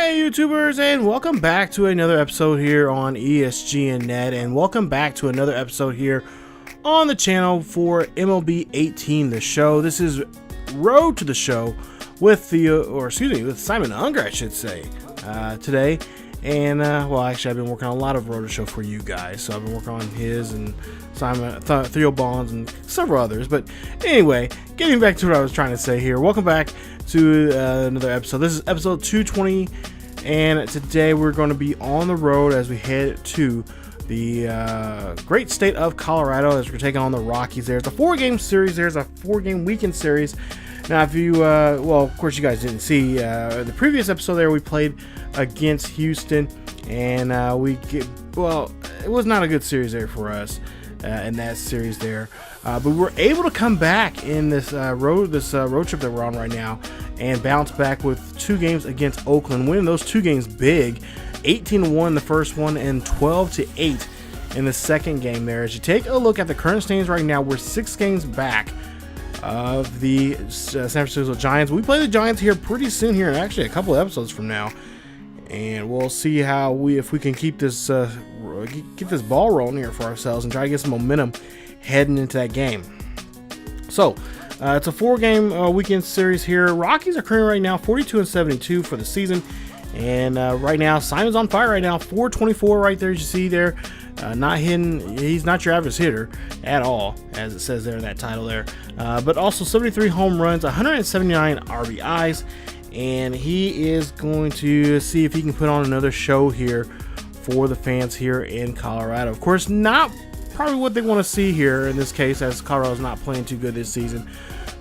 Hey YouTubers, and welcome back to another episode here on ESGNet, and welcome back to another episode here on the channel for MLB 18 the show. This is Road to the Show with with Simon Unger, I should say, today. And well, actually, I've been working on a lot of Road to Show for you guys, so I've been working on his and Simon Theo Bonds and several others. But anyway, getting back to what I was trying to say here, welcome back to another episode. This is episode 220, and today we're going to be on the road as we head to the great state of Colorado as we're taking on the Rockies. There's a 4-game series. There's a 4-game weekend series. Now, if you, well, of course you guys didn't see the previous episode there, we played against Houston, and it was not a good series there for us in that series there. But we were able to come back in this road trip that we're on right now and bounce back with 2 games against Oakland, winning those 2 games big, 18-1 the first one and 12-8 in the second game there. As you take a look at the current standings right now, we're 6 games back of the San Francisco Giants. We play the Giants here pretty soon here, actually a couple of episodes from now, and we'll see if we can keep this get this ball rolling here for ourselves and try to get some momentum heading into that game. So it's a 4-game weekend series here. Rockies are currently right now 42-72 for the season, and right now Simon's on fire right now, 424 right there, as you see there. Not hitting, he's not your average hitter at all, as it says there in that title there. But also 73 home runs, 179 RBIs, and he is going to see if he can put on another show here for the fans here in Colorado. Of course, not probably what they want to see here in this case, as Colorado's not playing too good this season.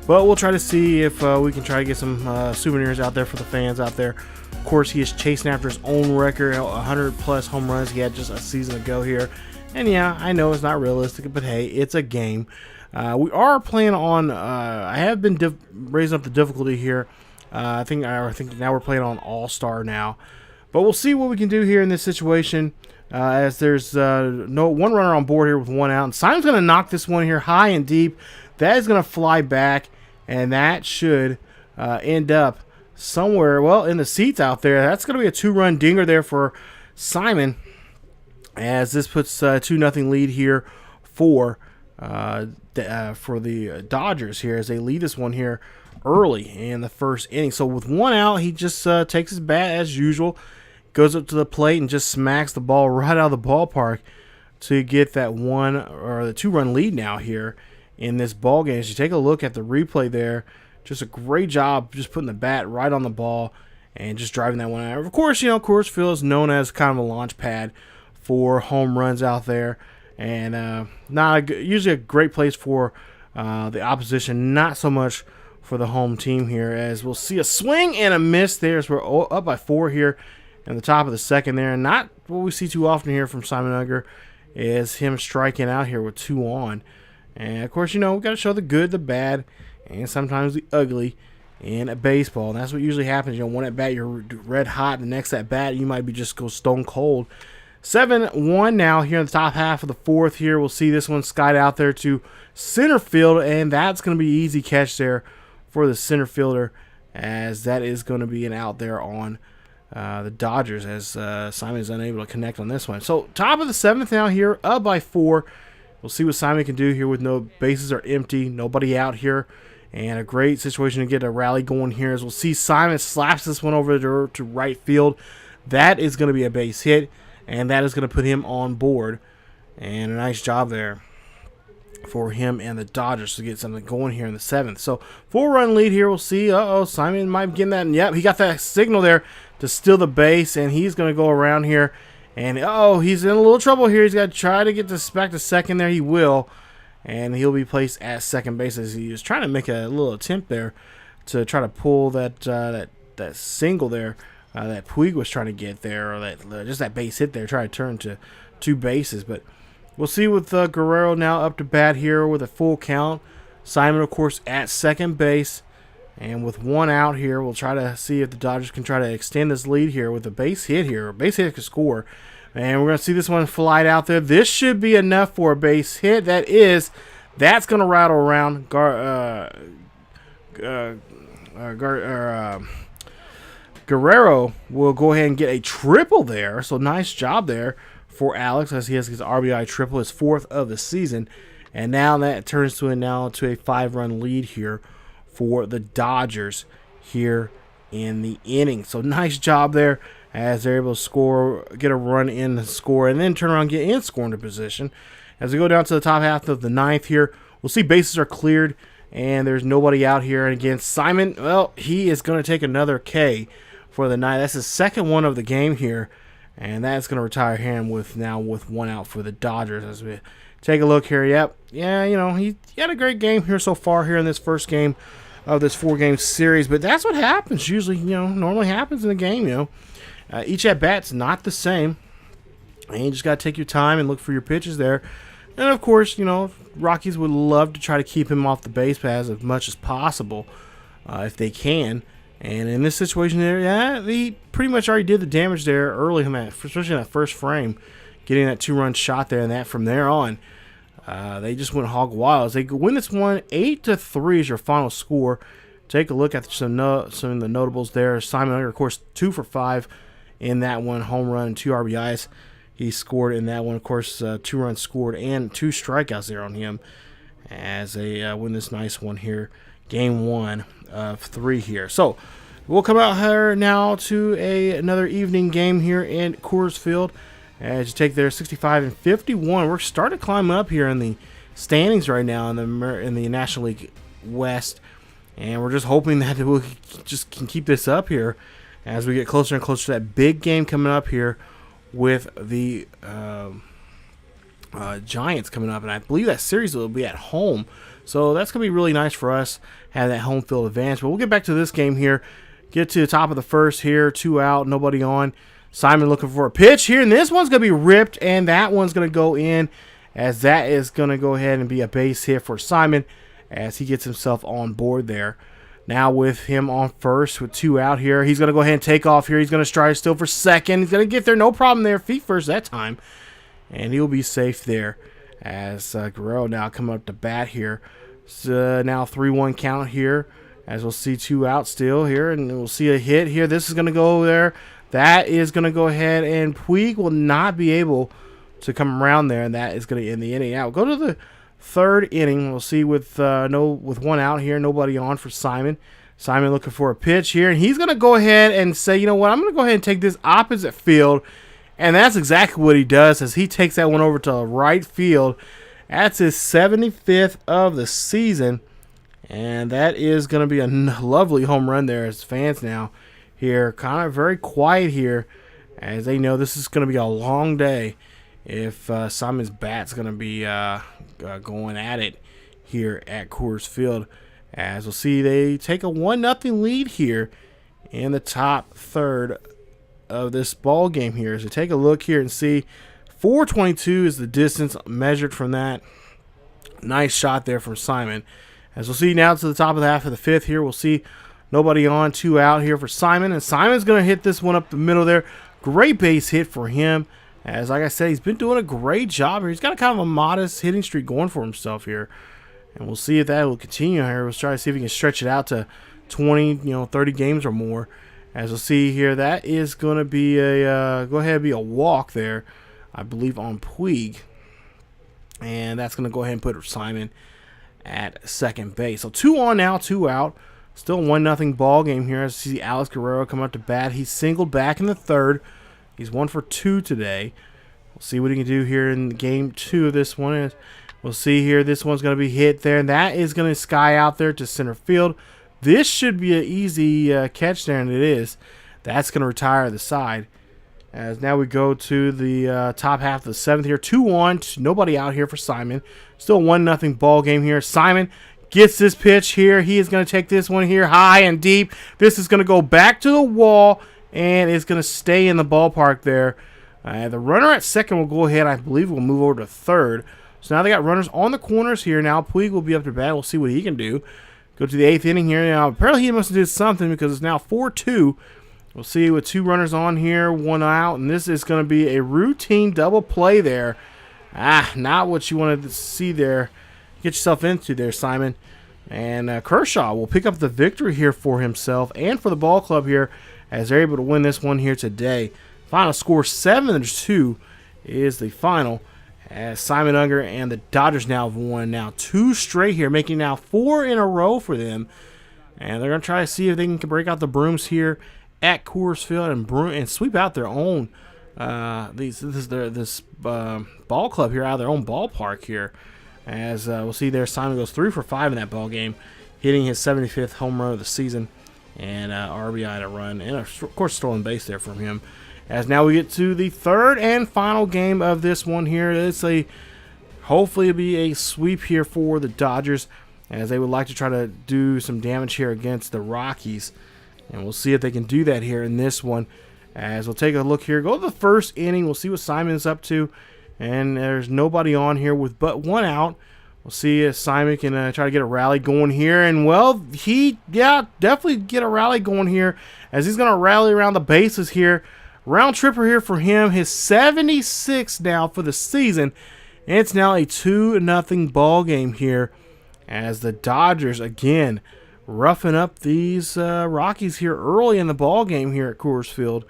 But we'll try to see if we can try to get some souvenirs out there for the fans out there. Of course, he is chasing after his own record, 100 plus home runs he had just a season ago here. And yeah, I know it's not realistic, but hey, it's a game. We are playing on, I have been raising up the difficulty here. I think now we're playing on All-Star now. But we'll see what we can do here in this situation, as there's no one runner on board here with 1 out. And Simon's going to knock this one here high and deep. That is going to fly back, and that should end up somewhere, well, in the seats out there. That's going to be a 2-run dinger there for Simon, as this puts 2-0 lead here for the Dodgers here, as they lead this one here early in the first inning. So with 1 out, he just takes his bat as usual, goes up to the plate and just smacks the ball right out of the ballpark to get that 2-run lead now here in this ball game. As you take a look at the replay there, just a great job just putting the bat right on the ball and just driving that one out. Of course, Coors Field is known as kind of a launch pad for home runs out there, and usually a great place for the opposition, not so much for the home team here, as we'll see a swing and a miss there as we're up by 4 here in the top of the second there. And not what we see too often here from Simon Unger is him striking out here with 2 on. And of course, we got to show the good, the bad, and sometimes the ugly in a baseball. And that's what usually happens. One at bat, you're red hot. The next at bat, you might be just go stone cold. 7-1 now here in the top half of the 4th here. We'll see this one skied out there to center field, and that's going to be an easy catch there for the center fielder, as that is going to be an out there on the Dodgers, as Simon is unable to connect on this one. So top of the 7th now here, up by 4. We'll see what Simon can do here with no bases are empty, nobody out here, and a great situation to get a rally going here, as we'll see Simon slaps this one over to right field. That is going to be a base hit, and that is going to put him on board, and a nice job there for him and the Dodgers to get something going here in the 7th. So 4-run lead here. We'll see. Simon might be getting that. And yep, he got that signal there to steal the base, and he's going to go around here. And he's in a little trouble here. He's got to try to get this back to second there. He will, and he'll be placed at second base, as he was trying to make a little attempt there to try to pull that single there that Puig was trying to get there, or just that base hit there, try to turn to 2 bases. But we'll see with Guerrero now up to bat here with a full count. Simon, of course, at second base. And with 1 out here, we'll try to see if the Dodgers can try to extend this lead here with a base hit here. A base hit could score. And we're going to see this one fly out there. This should be enough for a base hit. That's going to rattle around Guerrero will go ahead and get a triple there. So nice job there for Alex as he has his RBI triple, his 4th of the season. And now that turns to a 5-run lead here for the Dodgers here in the inning. So nice job there as they're able to score, get a run in the score, and then turn around and get in scoring position. As we go down to the top half of the 9th here, we'll see bases are cleared and there's nobody out here. And again, Simon, well, he is going to take another K for the night. That's his 2nd one of the game here, and that's going to retire him with 1 out for the Dodgers. As we take a look here, he had a great game here so far here in this first game of this 4-game series, but that's what happens usually, normally happens in the game, each at-bat's not the same, and you just got to take your time and look for your pitches there. And of course, Rockies would love to try to keep him off the base paths as much as possible if they can. And in this situation there, he pretty much already did the damage there early, especially in that first frame, getting that 2-run shot there. And that from there on, they just went hog wild. They win this one 8-3 is your final score. Take a look at some of the notables there. Simon Unger, of course, 2 for 5 in that one, home run and 2 RBIs. He scored in that one, of course, 2 runs scored and 2 strikeouts there on him as they win this nice one here. Game 1 of 3 here. So we'll come out here now to another evening game here in Coors Field. As you take there 65-51. We're starting to climb up here in the standings right now in the National League West. And we're just hoping that we just can keep this up here as we get closer and closer to that big game coming up here with the Giants coming up. And I believe that series will be at home. So that's going to be really nice for us, have that home field advantage. But we'll get back to this game here. Get to the top of the first here, 2 out, nobody on. Simon looking for a pitch here, and this one's going to be ripped, and that one's going to go in, as that is going to go ahead and be a base hit for Simon as he gets himself on board there. Now with him on first with 2 out here, he's going to go ahead and take off here. He's going to stride still for second. He's going to get there, no problem there, feet first that time, and he'll be safe there as Guerrero now coming up to bat here. So now 3-1 count here as we'll see 2 out still here, and we'll see a hit here. This is going to go there. That is going to go ahead, and Puig will not be able to come around there, and that is going to end the inning. Now, go to the 3rd inning. We'll see with 1 out here, nobody on for Simon. Simon looking for a pitch here, and he's going to go ahead and say, you know what, I'm going to go ahead and take this opposite field, and that's exactly what he does as he takes that one over to right field. That's his 75th of the season, and that is going to be a lovely home run there as fans now here, kind of very quiet here as they know this is going to be a long day if Simon's bat's going to be going at it here at Coors Field. As we'll see, they take a 1-0 lead here in the top 3rd of this ball game here. So take a look here and see 422 is the distance measured from that. Nice shot there from Simon. As we'll see now to the top of the half of the 5th here, we'll see nobody on, 2 out here for Simon. And Simon's going to hit this one up the middle there. Great base hit for him. As, like I said, he's been doing a great job here. He's got a kind of a modest hitting streak going for himself here. And we'll see if that will continue here. We'll try to see if he can stretch it out to 20, 30 games or more. As we'll see here, that is going to be a, go ahead and be a walk there, I believe, on Puig. And that's going to go ahead and put Simon at second base. So 2 on now, 2 out. Still 1-0 ball game here. As you see Alex Guerrero come up to bat. He's singled back in the 3rd. He's 1 for 2 today. We'll see what he can do here in game 2 of this one. We'll see here. This one's going to be hit there, and that is going to sky out there to center field. This should be an easy catch there, and it is. That's going to retire the side. As now we go to the top half of the 7th here. 2-1. Nobody out here for Simon. Still 1-0 ball game here. Simon gets this pitch here. He is going to take this one here high and deep. This is going to go back to the wall, and it's going to stay in the ballpark there. The runner at second will go ahead. I believe will move over to 3rd. So now they got runners on the corners here. Now Puig will be up to bat. We'll see what he can do. Go to the 8th inning here. Now apparently he must have did something because it's now 4-2. We'll see with 2 runners on here, 1 out, and this is going to be a routine double play there. Not what you wanted to see there. Get yourself into there, Simon. And Kershaw will pick up the victory here for himself and for the ball club here as they're able to win this one here today. Final score 7-2 is the final, as Simon Unger and the Dodgers now have won 2 straight here, making now 4 in a row for them. And they're going to try to see if they can break out the brooms here at Coors Field and sweep out their own this ball club here out of their own ballpark here. As we'll see there, Simon goes 3 for 5 in that ball game, hitting his 75th home run of the season and RBI to run, and of course stolen base there from him. As now we get to the third and final game of this one here. It's hopefully it'll be a sweep here for the Dodgers, as they would like to try to do some damage here against the Rockies. And we'll see if they can do that here in this one. As we'll take a look here, go to the first inning. We'll see what Simon's up to. And there's nobody on here with but 1 out. We'll see if Simon can try to get a rally going here. And, well, definitely get a rally going here, as he's going to rally around the bases here. Round tripper here for him. His 76 now for the season. And it's now a 2-0 ball game here, as the Dodgers, again, roughing up these Rockies here early in the ball game here at Coors Field.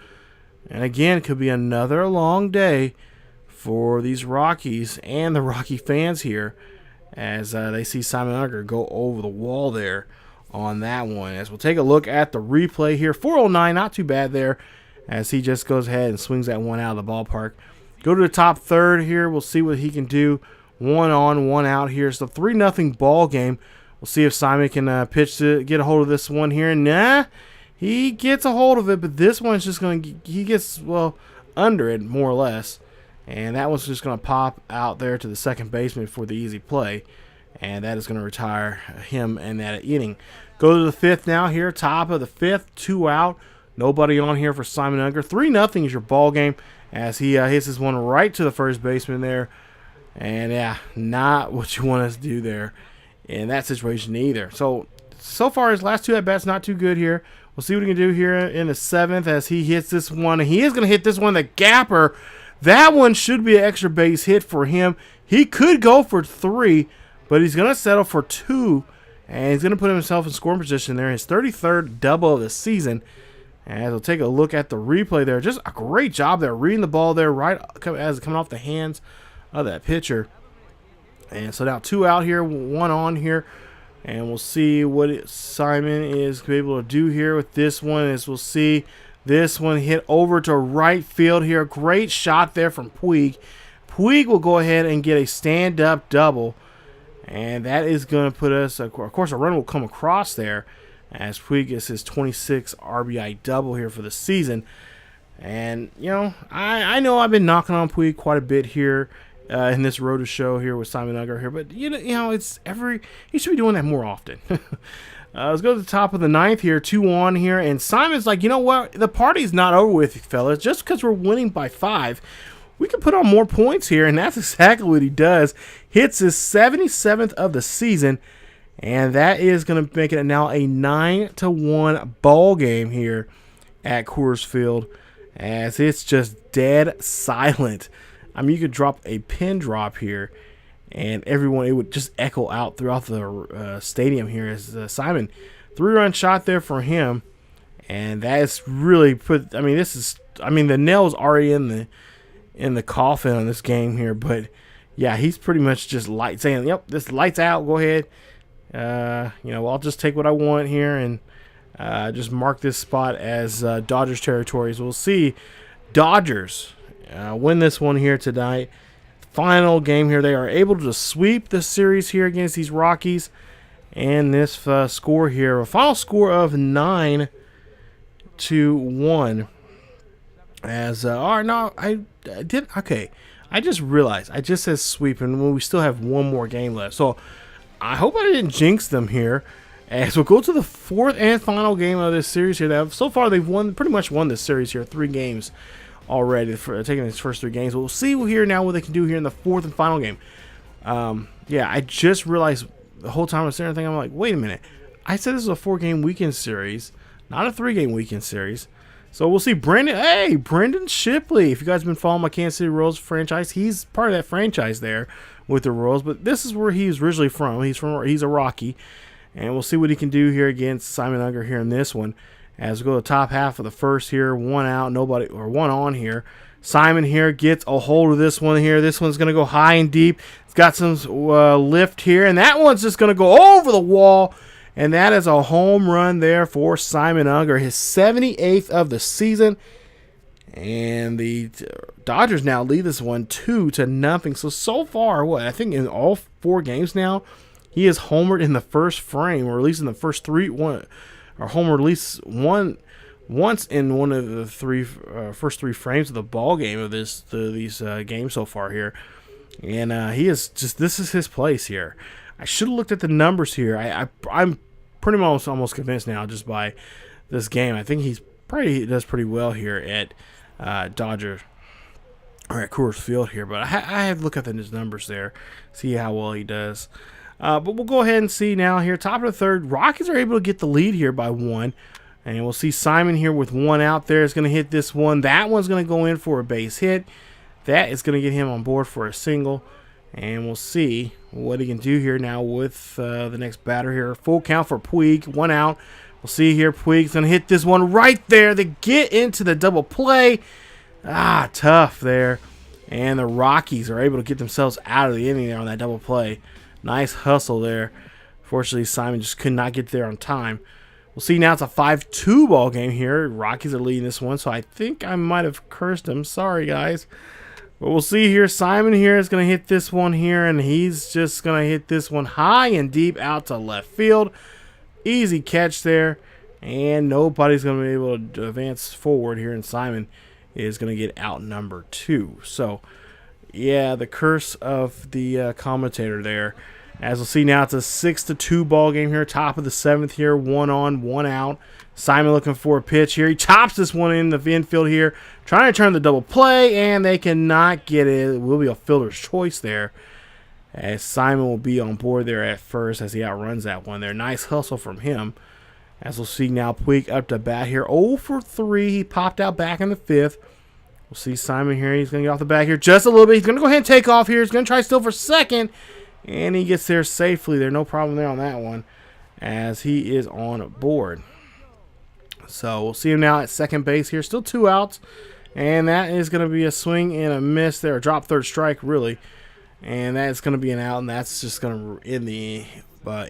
And again, could be another long day for these Rockies and the Rocky fans here, as they see Simon Unger go over the wall there on that one. As we'll take a look at the replay here, 409, not too bad there, as he just goes ahead and swings that one out of the ballpark. Go to the top third here. We'll see what he can do. 1 on, 1 out here. It's a 3-0 ball game. We'll see if Simon can pitch to get a hold of this one here. Nah, he gets a hold of it, but this one's just going to, he gets, well, under it more or less. And that one's just going to pop out there to the second baseman for the easy play. And that is going to retire him in that inning. Go to the fifth now here. Top of the fifth, 2 out. Nobody on here for Simon Unger. 3-0 is your ball game, as he hits this one right to the first baseman there. And, yeah, not what you want us to do there in that situation either. So far his last 2 at-bats not too good here. We'll see what he can do here in the 7th, as he hits this one. He is going to hit this one, the gapper. That one should be an extra base hit for him. He could go for 3, but he's going to settle for 2, and he's going to put himself in scoring position there. His 33rd double of the season. And we'll take a look at the replay there. Just a great job there, reading the ball there right as it's coming off the hands of that pitcher. And so now 2 out here, 1 on here. And we'll see what Simon is able to do here with this one. As we'll see this one hit over to right field here. Great shot there from Puig. Puig will go ahead and get a stand-up double. And that is going to put us, of course, a run will come across there, as Puig gets his 26 RBI double here for the season. And, you know, I know I've been knocking on Puig quite a bit here in this road to show here with Simon Unger here, but, you know, he should be doing that more often. Let's go to the top of the 9th here, 2 on here, and Simon's like, you know what, the party's not over with, fellas. Just because we're winning by 5, we can put on more points here, and that's exactly what he does. Hits his 77th of the season, and that is going to make it now a 9-1 ball game here at Coors Field, as it's just dead silent. I mean, you could drop a pin drop here, and everyone, it would just echo out throughout the stadium here. As Simon, 3-run shot there for him, and that is really put. I mean, the nail's already in the coffin on this game here, but yeah, he's pretty much just saying, "Yep, this lights out. Go ahead." You know, I'll just take what I want here and just mark this spot as Dodgers territories. We'll see Dodgers win this one here tonight. Final game here. They are able to sweep the series here against these Rockies. And this score here, a final score of 9-1. As, no, I did, okay. I just realized, I just said sweep, and we still have one more game left. So, I hope I didn't jinx them here. As we'll go to the 4th and final game of this series here. So far, they've pretty much won this series here. 3 games already for taking these first 3 games. We'll see here now what they can do here in the 4th and final game. Yeah, I just realized the whole time I was sitting there thinking, I'm like, wait a minute. I said this is a 4-game weekend series, not a 3-game weekend series. So we'll see Brendan Shipley. If you guys have been following my Kansas City Royals franchise, he's part of that franchise there with the Royals. But this is where he's originally from. He's a Rocky. And we'll see what he can do here against Simon Unger here in this one. As we go to the top half of the first here, one out, nobody, or one on here. Simon here gets a hold of this one here. This one's going to go high and deep. It's got some lift here, and that one's just going to go over the wall. And that is a home run there for Simon Unger, his 78th of the season. And the Dodgers now lead this one 2-0. So far, what? I think in all 4 games now, he has homered in the first frame, or at least in the first 3. Or homered at least once in one of the first 3 frames of the ball game of these games so far here. And he is just, this is his place here. I should have looked at the numbers here. I'm pretty much almost convinced now just by this game. I think he does pretty well here at Dodger or at Coors Field here. But I have to look at his numbers there, see how well he does. But we'll go ahead and see now here. Top of the third, Rockies are able to get the lead here by 1. And we'll see Simon here with 1 out there is going to hit this one. That one's going to go in for a base hit. That is going to get him on board for a single. And we'll see what he can do here now with the next batter here. Full count for Puig, 1 out. We'll see here, Puig's going to hit this one right there to get into the double play. Tough there. And the Rockies are able to get themselves out of the inning there on that double play. Nice hustle there. Fortunately, Simon just could not get there on time. We'll see now it's a 5-2 ball game here. Rockies are leading this one, so I think I might have cursed him. Sorry, guys. But we'll see here. Simon here is going to hit this one here, and he's just going to hit this one high and deep out to left field. Easy catch there, and nobody's going to be able to advance forward here, and Simon is going to get out number 2. So, yeah, the curse of the commentator there. As we'll see now, it's a 6-2 ball game here. Top of the 7th here, 1 on, 1 out. Simon looking for a pitch here. He chops this one in the infield here, trying to turn the double play, and they cannot get it. It will be a fielder's choice there, as Simon will be on board there at first as he outruns that one there. Nice hustle from him. As we'll see now, Puig up to bat here. 0 for 3. He popped out back in the 5th. We'll see Simon here. He's going to get off the bat here just a little bit. He's going to go ahead and take off here. He's going to try still for second. And he gets there safely. There's no problem there on that one as he is on board. So we'll see him now at second base here. Still 2 outs. And that is going to be a swing and a miss there. A drop third strike, really. And that's going to be an out. And that's just going to end the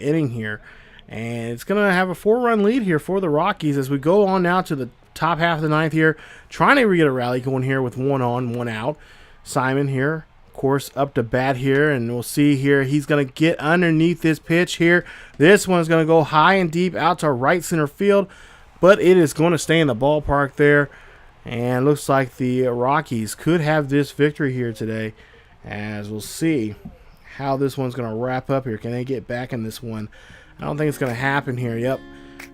inning here. And it's going to have a 4-run lead here for the Rockies as we go on now to the top half of the 9th here. Trying to get a rally going here with 1 on, 1 out. Simon here, course, up to bat here, and we'll see here he's going to get underneath this pitch here. This one's going to go high and deep out to right center field, but it is going to stay in the ballpark there, and looks like the Rockies could have this victory here today, as we'll see how this one's going to wrap up here. Can they get back in this one? I don't think it's going to happen here. Yep,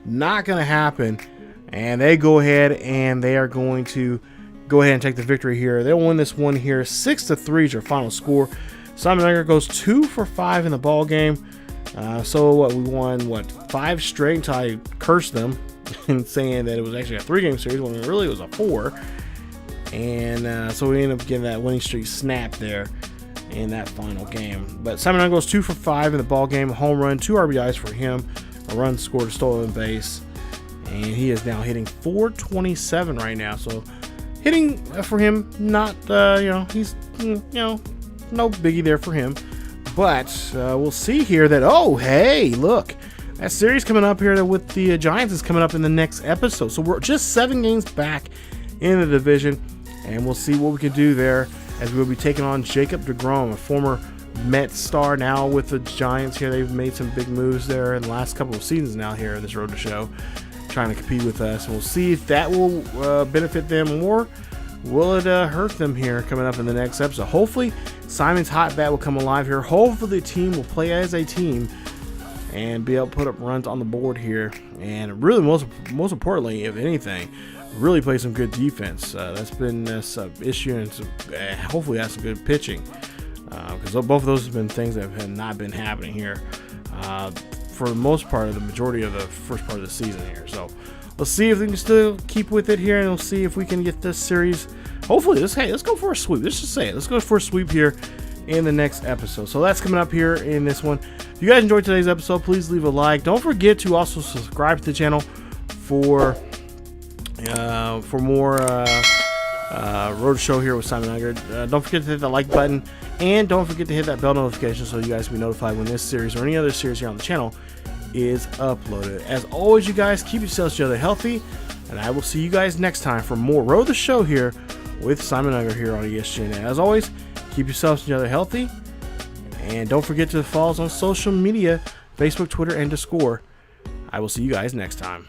not going to happen, and they go ahead and they are going to go ahead and take the victory here. They'll win this one here. 6-3 is your final score. Simon Unger goes 2 for 5 in the ball game. So what, we won 5 straight until I cursed them and saying that it was actually a 3-game series when it really was a 4. And so we ended up getting that winning streak snapped there in that final game. But Simon Unger goes 2 for 5 in the ball game. A home run, 2 RBIs for him, a run scored, a stolen base, and he is now hitting .427 right now. So hitting for him, not, he's, no biggie there for him. But we'll see here that, oh, hey, look, that series coming up here with the Giants is coming up in the next episode. So we're just 7 games back in the division, and we'll see what we can do there as we'll be taking on Jacob deGrom, a former Mets star now with the Giants here. They've made some big moves there in the last couple of seasons now here in this road to show, trying to compete with us. And we'll see if that will benefit them, or will it hurt them here coming up in the next episode. Hopefully Simon's hot bat will come alive here. Hopefully the team will play as a team and be able to put up runs on the board here, and really most importantly, if anything, really play some good defense. That's been this issue, and hopefully that's some good pitching, because both of those have been things that have not been happening here for the most part of the majority of the first part of the season here. So let's see if we can still keep with it here, and we'll see if we can get this series. Hopefully, let's go for a sweep. Let's just say it. Let's go for a sweep here in the next episode. So that's coming up here in this one. If you guys enjoyed today's episode, please leave a like. Don't forget to also subscribe to the channel for for more road show here with Simon Unger. Don't forget to hit that like button, and don't forget to hit that bell notification so you guys can be notified when this series or any other series here on the channel is uploaded. As always, you guys, keep yourselves each other healthy, and I will see you guys next time for more Road the Show here with Simon Unger here on ESGNet. As always, keep yourselves each other healthy, and don't forget to follow us on social media, Facebook, Twitter, and Discord. I will see you guys next time.